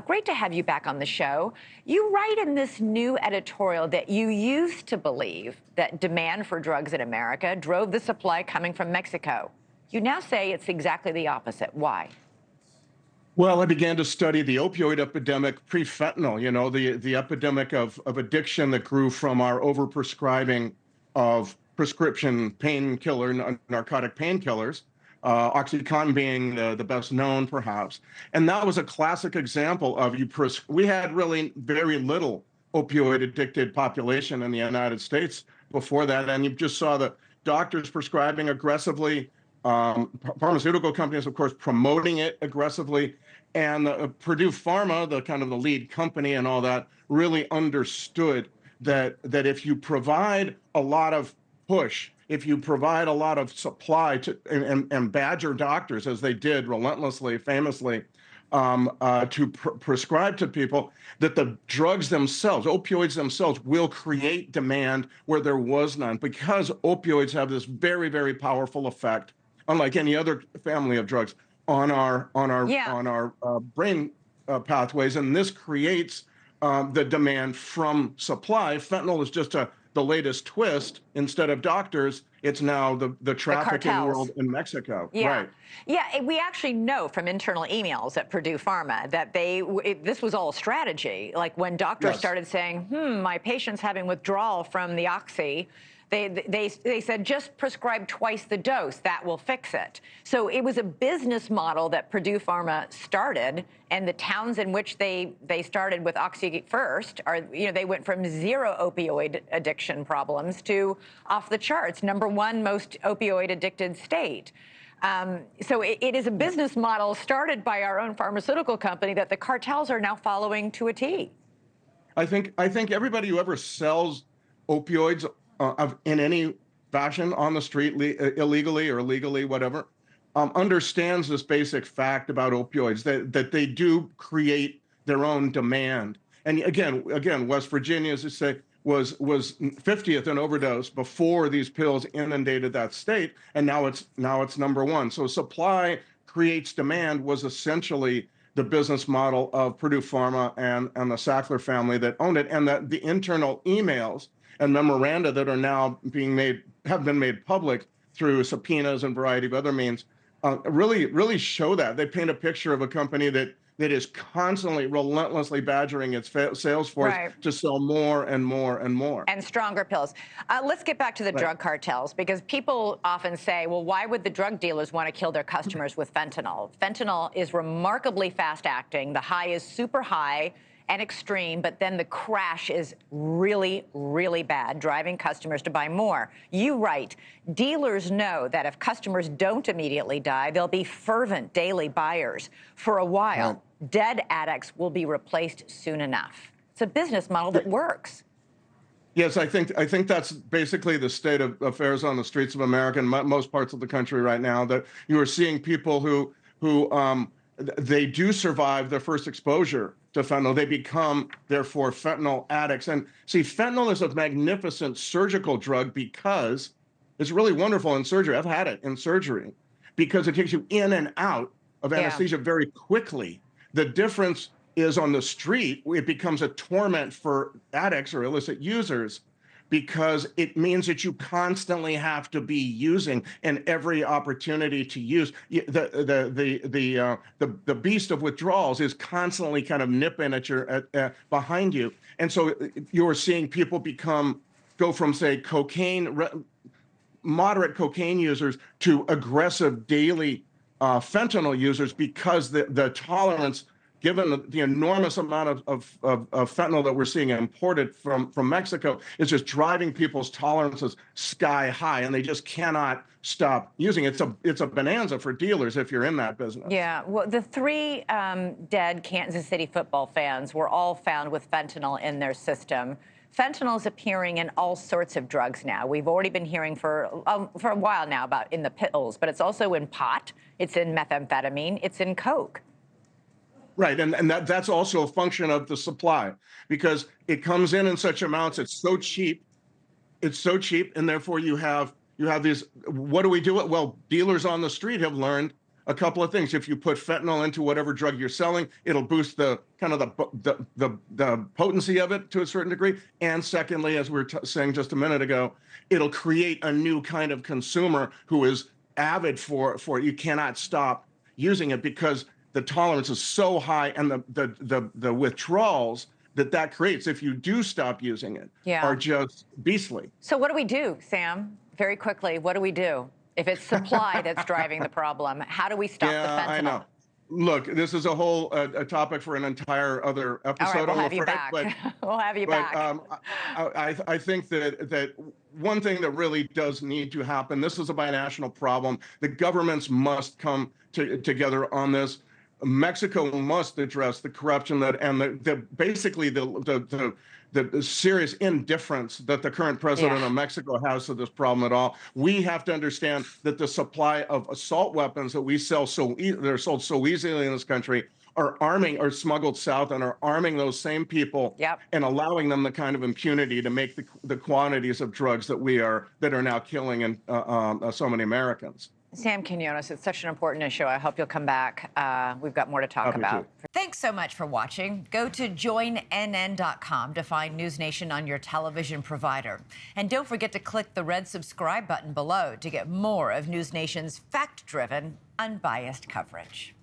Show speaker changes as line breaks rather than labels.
Great to have you back on the show. You write in this new editorial that you used to believe that demand for drugs in America drove the supply coming from Mexico. You now say it's exactly the opposite. Why?
Well, I began to study the opioid epidemic pre-fentanyl, the epidemic of addiction that grew from our overprescribing of prescription narcotic painkillers, OxyContin being the best known, perhaps. And that was a classic example of we had really very little opioid addicted population in the United States before that. And you just saw the doctors prescribing aggressively, pharmaceutical companies, of course, promoting it aggressively. And Purdue Pharma, the kind of the lead company and all that, really understood that if you provide a lot of push, if you provide a lot of supply to and badger doctors, as they did relentlessly, famously, to prescribe to people, that the drugs themselves, opioids themselves, will create demand where there was none, because opioids have this very, very powerful effect, unlike any other family of drugs, on our brain pathways, and this creates the demand from supply. Fentanyl is just the latest twist. Instead of doctors, it's now the trafficking world in Mexico.
Yeah.
Right.
Yeah, we actually know from internal emails at Purdue Pharma that this was all strategy. Like when doctors started saying, my patient's having withdrawal from the oxy, they said, just prescribe twice the dose, that will fix it. So it was a business model that Purdue Pharma started, and the towns in which they started with Oxy first they went from zero opioid addiction problems to off the charts, #1 most opioid addicted state. So it is a business model started by our own pharmaceutical company that the cartels are now following to a T.
I think everybody who ever sells opioids in any fashion on the street, illegally or legally, whatever, understands this basic fact about opioids, that they do create their own demand. And again, West Virginia, as I say, was 50th in overdose before these pills inundated that state, and now it's #1. So supply creates demand was essentially the business model of Purdue Pharma and the Sackler family that owned it, and that the internal emails and memoranda that are now have been made public through subpoenas and a variety of other means, really show that. They paint a picture of a company that is constantly, relentlessly badgering its sales force to sell more and more and more.
And stronger pills. Let's get back to the drug cartels, because people often say, well, why would the drug dealers want to kill their customers with fentanyl? Fentanyl is remarkably fast acting. The high is super high and extreme, but then the crash is really, really bad, driving customers to buy more. You write, dealers know that if customers don't immediately die, they'll be fervent daily buyers. For a while, dead addicts will be replaced soon enough. It's a business model that works.
Yes, I think that's basically the state of affairs on the streets of America and most parts of the country right now, that you are seeing people who they do survive their first exposure to fentanyl. They become, therefore, fentanyl addicts. And see, fentanyl is a magnificent surgical drug because it's really wonderful in surgery. I've had it in surgery because it takes you in and out of anesthesia very quickly. The difference is on the street, it becomes a torment for addicts or illicit users, because it means that you constantly have to be using, and every opportunity to use. The beast of withdrawals is constantly kind of nipping at behind you, and so you're seeing people go from, say, moderate cocaine users to aggressive daily fentanyl users, because the tolerance, given the enormous amount of fentanyl that we're seeing imported from Mexico, is just driving people's tolerances sky high, and they just cannot stop using it. It's a bonanza for dealers if you're in that business.
Yeah, well, the 3 dead Kansas City football fans were all found with fentanyl in their system. Fentanyl is appearing in all sorts of drugs now. We've already been hearing for a while now about in the pills, but it's also in pot, it's in methamphetamine, it's in coke.
Right, and that's also a function of the supply, because it comes in such amounts. It's so cheap, and therefore you have these. What do we do? Well, dealers on the street have learned a couple of things. If you put fentanyl into whatever drug you're selling, it'll boost the kind of the potency of it to a certain degree. And secondly, as we were saying just a minute ago, it'll create a new kind of consumer who is avid for it. You cannot stop using it because the tolerance is so high, and the withdrawals that creates if you do stop using it are just beastly.
So what do we do, Sam? Very quickly, what do we do? If it's supply that's driving the problem, how do we stop the fentanyl?
I know. Look, this is a whole a topic for an entire other episode.
All right, we'll have you back. We'll have you back.
I think that one thing that really does need to happen, this is a binational problem. The governments must come together on this. Mexico must address the corruption and basically the serious indifference that the current president of Mexico has to this problem at all. We have to understand that the supply of assault weapons that we sell they're sold so easily in this country are smuggled south and are arming those same people and allowing them the kind of impunity to make the quantities of drugs that are now killing so many Americans.
Sam Quinones, it's such an important issue. I hope you'll come back. We've got more to talk about. Thanks so much for watching. Go to joinnn.com to find NewsNation on your television provider. And don't forget to click the red subscribe button below to get more of NewsNation's fact-driven, unbiased coverage.